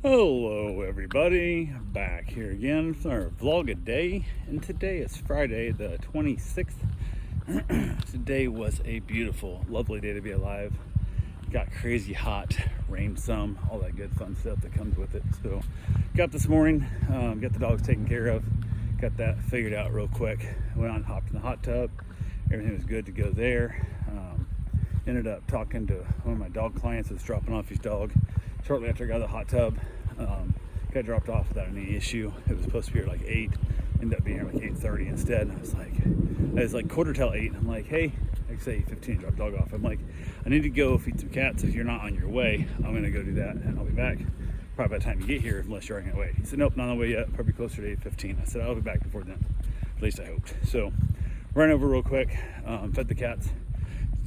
Hello everybody, back here again for our vlog a day, and today is Friday the 26th. Today was a beautiful, lovely day to be alive. Got crazy hot, rained some, all that good fun stuff that comes with it. So got this morning, got the dogs taken care of, got that figured out real quick. Went on, hopped in the hot tub, everything was good to go there. Ended up talking to one of my dog clients that's dropping off his dog shortly after I got out of the hot tub. Got dropped off without any issue. It was supposed to be here like 8, ended up being here like 8:30 instead. I was like quarter till 8. I'm like, hey, I say 8:15, drop the dog off. I'm like, I need to go feed some cats. If you're not on your way, I'm gonna go do that and I'll be back probably by the time you get here, unless you're on your way. He said, nope, not on the way yet, probably closer to 8:15. I said, I'll be back before then, at least I hoped. So ran over real quick, fed the cats,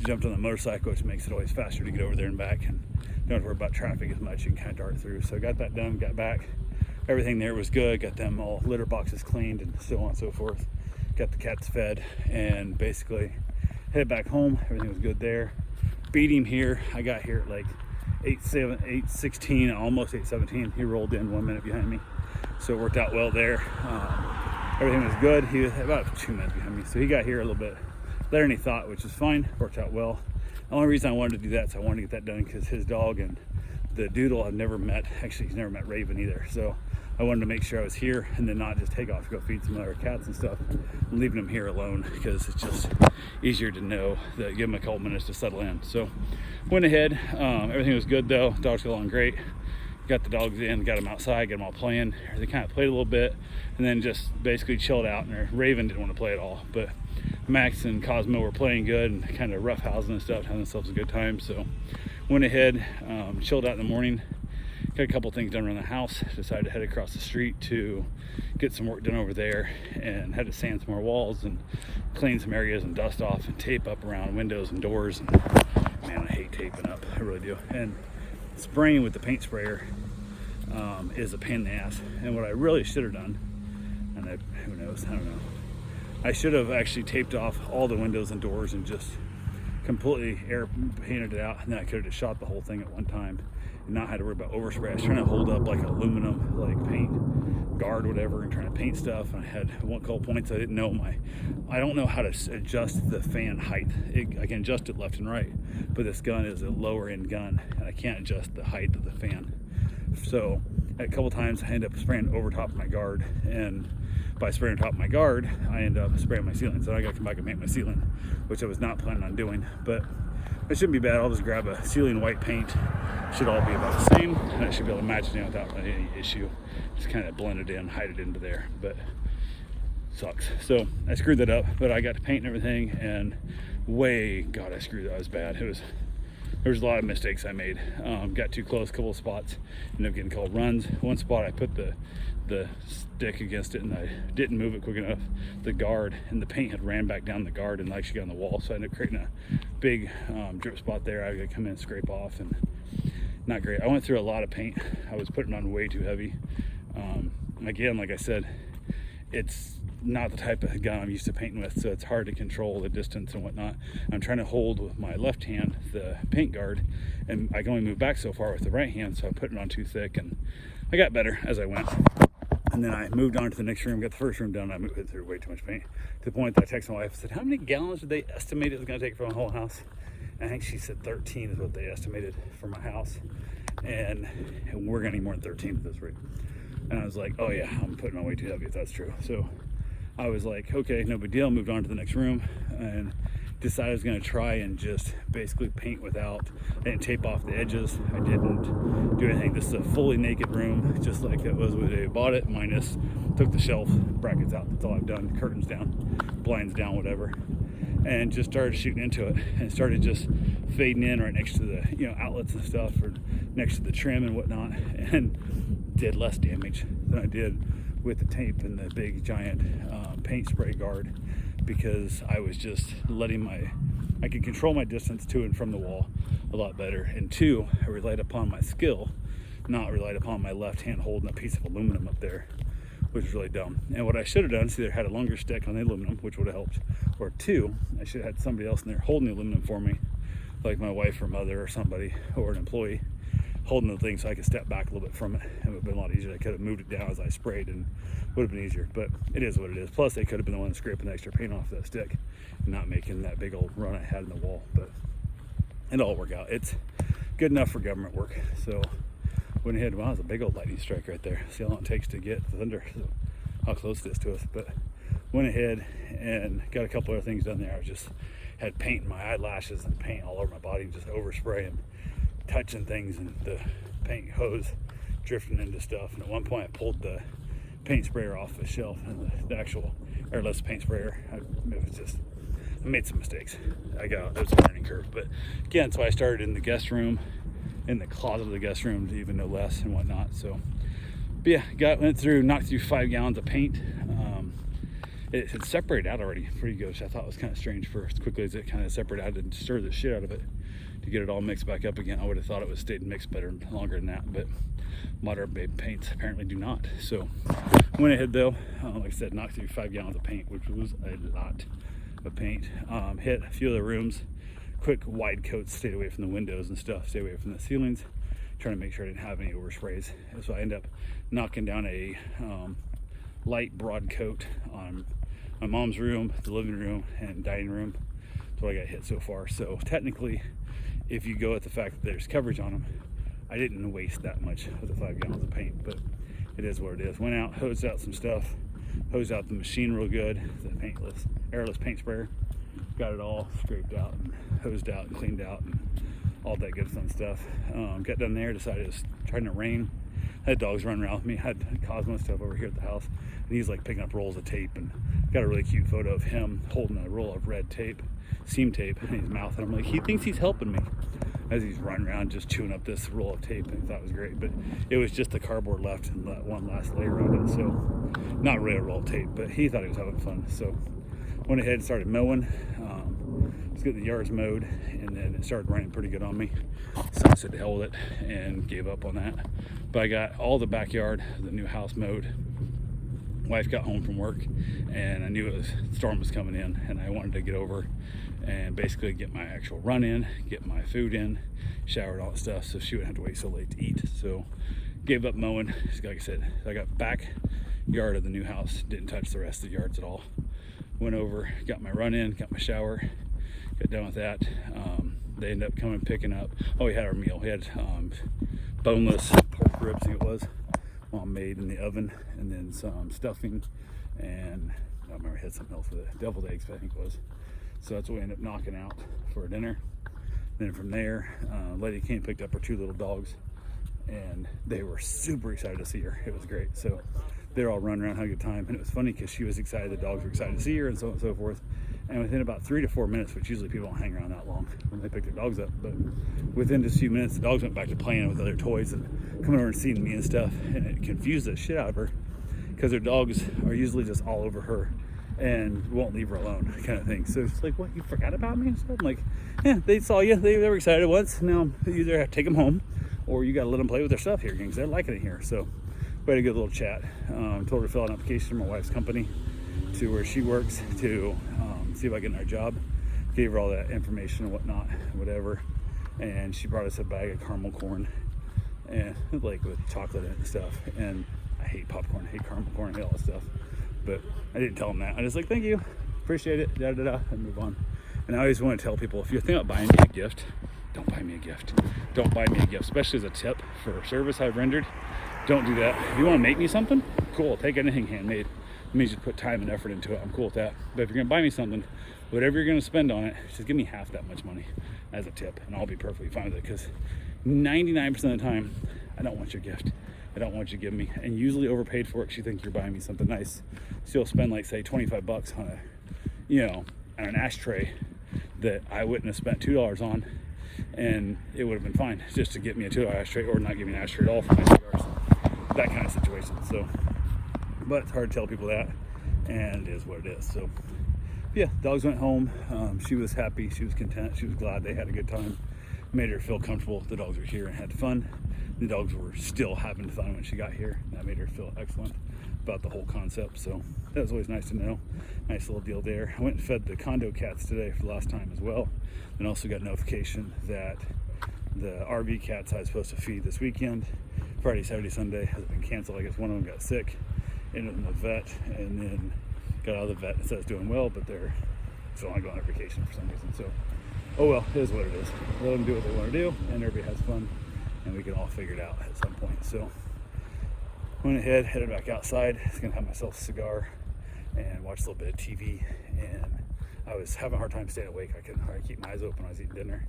jumped on the motorcycle, which makes it always faster to get over there and back, and don't have to worry about traffic as much. You can kind of dart through. So got that done, got back. Everything there was good. Got them all litter boxes cleaned and so on and so forth. Got the cats fed and basically headed back home. Everything was good there. Beat him here. I got here at like 8:16, almost 8:17. He rolled in 1 minute behind me, so it worked out well there. Everything was good. He was about 2 minutes behind me, so he got here a little bit later than he thought, which is fine. Worked out well. The only reason I wanted to do that is I wanted to get that done because his dog and the doodle I've never met. Actually, he's never met Raven either. So I wanted to make sure I was here and then not just take off to go feed some other cats and stuff and leaving them here alone, because it's just easier to know that, give them a couple minutes to settle in. So went ahead. Everything was good though. Dogs got along great. Got the dogs in, got them outside, got them all playing. They kind of played a little bit and then just basically chilled out. And Raven didn't want to play at all, but Max and Cosmo were playing good and kind of roughhousing and stuff, having themselves a good time. So went ahead, chilled out in the morning, got a couple things done around the house, decided to head across the street to get some work done over there, and had to sand some more walls and clean some areas and dust off and tape up around windows and doors. And man, I hate taping up, I really do. And spraying with the paint sprayer is a pain in the ass. And what I really should have done, and who knows, I don't know, I should have actually taped off all the windows and doors and just completely air painted it out, and then I could have just shot the whole thing at one time and not had to worry about overspray. I was trying to hold up like aluminum like paint guard, whatever, and trying to paint stuff. And I had one couple points I didn't know I don't know how to adjust the fan height. I can adjust it left and right, but this gun is a lower end gun and I can't adjust the height of the fan. So a couple times I ended up spraying over top of my guard, and by spraying on top of my guard, I end up spraying my ceiling. So I gotta come back and paint my ceiling, which I was not planning on doing, but it shouldn't be bad. I'll just grab a ceiling white paint. Should all be about the same, and I should be able to match it in without any issue. Just kind of blend it in, hide it into there, but sucks. So I screwed that up, but I got to paint and everything, and God, I screwed that. It was bad. There was a lot of mistakes I made. Got too close, a couple of spots, ended up getting called runs. One spot I put the stick against it and I didn't move it quick enough, the guard, and the paint had ran back down the guard and actually got on the wall. So I ended up creating a big drip spot there. I got to come in and scrape off, and not great. I went through a lot of paint. I was putting on way too heavy. Again, like I said, it's not the type of gun I'm used to painting with, so it's hard to control the distance and whatnot. I'm trying to hold with my left hand the paint guard, and I can only move back so far with the right hand, so I'm putting it on too thick, and I got better as I went. And then I moved on to the next room, got the first room done. I moved through way too much paint to the point that I texted my wife and said, how many gallons did they estimate it was going to take for my whole house? And I think she said 13 is what they estimated for my house, and we're going to need more than 13 at this rate. And I was like, oh yeah, I'm putting on way too heavy if that's true. So I was like, okay, no big deal. Moved on to the next room and decided I was going to try and just basically paint without, I didn't tape off the edges. I didn't do anything. This is a fully naked room, just like it was when they bought it, minus took the shelf brackets out. That's all I've done. Curtains down, blinds down, whatever. And just started shooting into it and started just fading in right next to the outlets and stuff, or next to the trim and whatnot, and did less damage than I did with the tape and the big giant paint spray guard, because I was just letting I could control my distance to and from the wall a lot better. And two, I relied upon my skill, not relied upon my left hand holding a piece of aluminum up there, which was really dumb. And what I should have done is either had a longer stick on the aluminum, which would have helped, or two, I should have had somebody else in there holding the aluminum for me, like my wife or mother or somebody, or an employee, holding the thing so I could step back a little bit from it. It would have been a lot easier. I could have moved it down as I sprayed and would have been easier, but it is what it is. Plus they could have been the one scraping the extra paint off that stick and not making that big old run I had in the wall, but it'll all work out. It's good enough for government work. So went ahead, wow, it's a big old lightning strike right there. See how long it takes to get the thunder, so how close it is to us. But went ahead and got a couple other things done there. I just had paint in my eyelashes and paint all over my body, just overspraying, touching things, and the paint hose drifting into stuff. And at one point I pulled the paint sprayer off the shelf, and the actual airless paint sprayer, I made some mistakes. It was a learning curve. But again, so I started in the guest room, in the closet of the guest room, to even know less and whatnot. So, but yeah, knocked through 5 gallons of paint. It had separated out already pretty good, which I thought was kind of strange for as quickly as it kind of separated out and stirred the shit out of it to get it all mixed back up again. I would have thought it would have stayed mixed better and longer than that, but modern babe paints apparently do not. So went ahead though, like I said, knocked through 5 gallons of paint, which was a lot of paint. Hit a few of the rooms, quick wide coats, stayed away from the windows and stuff, stayed away from the ceilings, trying to make sure I didn't have any oversprays. So I ended up knocking down a light broad coat on my mom's room, the living room, and dining room. That's what I got hit so far. So technically, if you go with the fact that there's coverage on them, I didn't waste that much of the 5 gallons of paint, but it is what it is. Went out, hosed out some stuff, hosed out the machine real good, the airless paint sprayer, got it all scraped out and hosed out and cleaned out and all that good fun stuff. Got done there, decided it was trying to rain. I had dogs running around with me. I had Cosmo stuff over here at the house, and he's like picking up rolls of tape, and got a really cute photo of him holding a roll of red tape, seam tape, in his mouth. And I'm like, he thinks he's helping me as he's running around just chewing up this roll of tape. And I thought it was great, but it was just the cardboard left and that one last layer on it. So not really a roll of tape, but he thought he was having fun. So went ahead and started mowing. Let's get the yards mowed, and then it started raining pretty good on me. So I said to hell with it and gave up on that. But I got all the backyard, the new house mowed. Wife got home from work, and I knew the storm was coming in, and I wanted to get over and basically get my actual run in, get my food in, showered, all that stuff, so she wouldn't have to wait so late to eat. So gave up mowing. Like I said, I got backyard of the new house, didn't touch the rest of the yards at all. Went over, got my run in, got my shower, got done with that. They ended up coming picking up. Oh, we had our meal. We had boneless pork ribs, I think it was, Mom made in the oven, and then some stuffing, and I don't remember, I had something else with it, deviled eggs, I think it was. So that's what we ended up knocking out for dinner. Then from there, lady came and picked up her 2 little dogs, and they were super excited to see her. It was great. So they're all running around, having a good time, and it was funny because she was excited, the dogs were excited to see her, and so on and so forth. And within about 3 to 4 minutes, which usually people don't hang around that long when they pick their dogs up, but within just a few minutes, the dogs went back to playing with other toys and coming over and seeing me and stuff, and it confused the shit out of her because their dogs are usually just all over her and won't leave her alone, kind of thing. So it's like, what, you forgot about me and stuff? I'm like, yeah, they saw you, they were excited once. Now you either have to take them home or you got to let them play with their stuff here again because they're liking it here. So we had a good little chat. Told her to fill out an application for my wife's company to where she works to see if I get her job. Gave her all that information and whatnot, whatever. And she brought us a bag of caramel corn, and like with chocolate in it and stuff. And I hate popcorn, I hate caramel corn, I hate all that stuff. But I didn't tell them that. I just like, thank you, appreciate it, da da da, and move on. And I always want to tell people, if you're thinking about buying me a gift, don't buy me a gift. Don't buy me a gift, especially as a tip for service I've rendered. Don't do that. If you want to make me something, cool, take anything handmade. It means you put time and effort into it. I'm cool with that. But if you're gonna buy me something, whatever you're gonna spend on it, just give me half that much money as a tip, and I'll be perfectly fine with it. Because 99% of the time, I don't want your gift. I don't want you to give me, and usually overpaid for it because you think you're buying me something nice. So you'll spend like say $25 on on an ashtray that I wouldn't have spent $2 on, and it would have been fine just to get me a $2 ashtray, or not give me an ashtray at all for my cigars. That kind of situation. So, but it's hard to tell people that, and it is what it is. So yeah, dogs went home. She was happy, she was content, she was glad they had a good time. Made her feel comfortable. The dogs were here and had fun. The dogs were still having fun when she got here. That made her feel excellent about the whole concept. So that was always nice to know. Nice little deal there. I went and fed the condo cats today for the last time as well, and also got notification that The RV cats I was supposed to feed this weekend, Friday, Saturday, Sunday, has been canceled. I guess one of them got sick, ended up in the vet, and then got out of the vet and said it's doing well, but they're still not going on vacation for some reason. So, oh well, it is what it is. Let them do what they want to do, and everybody has fun, and we can all figure it out at some point. So, went ahead, headed back outside. I was gonna have myself a cigar and watch a little bit of TV, and I was having a hard time staying awake. I couldn't hardly keep my eyes open when I was eating dinner.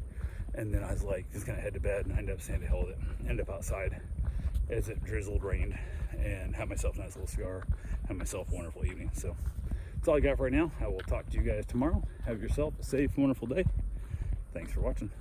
And then I was like, just gonna head to bed, and I ended up staying to hell with it. Ended up outside as it drizzled, rained, and had myself a nice little cigar, had myself a wonderful evening. So that's all I got for right now. I will talk to you guys tomorrow. Have yourself a safe, wonderful day. Thanks for watching.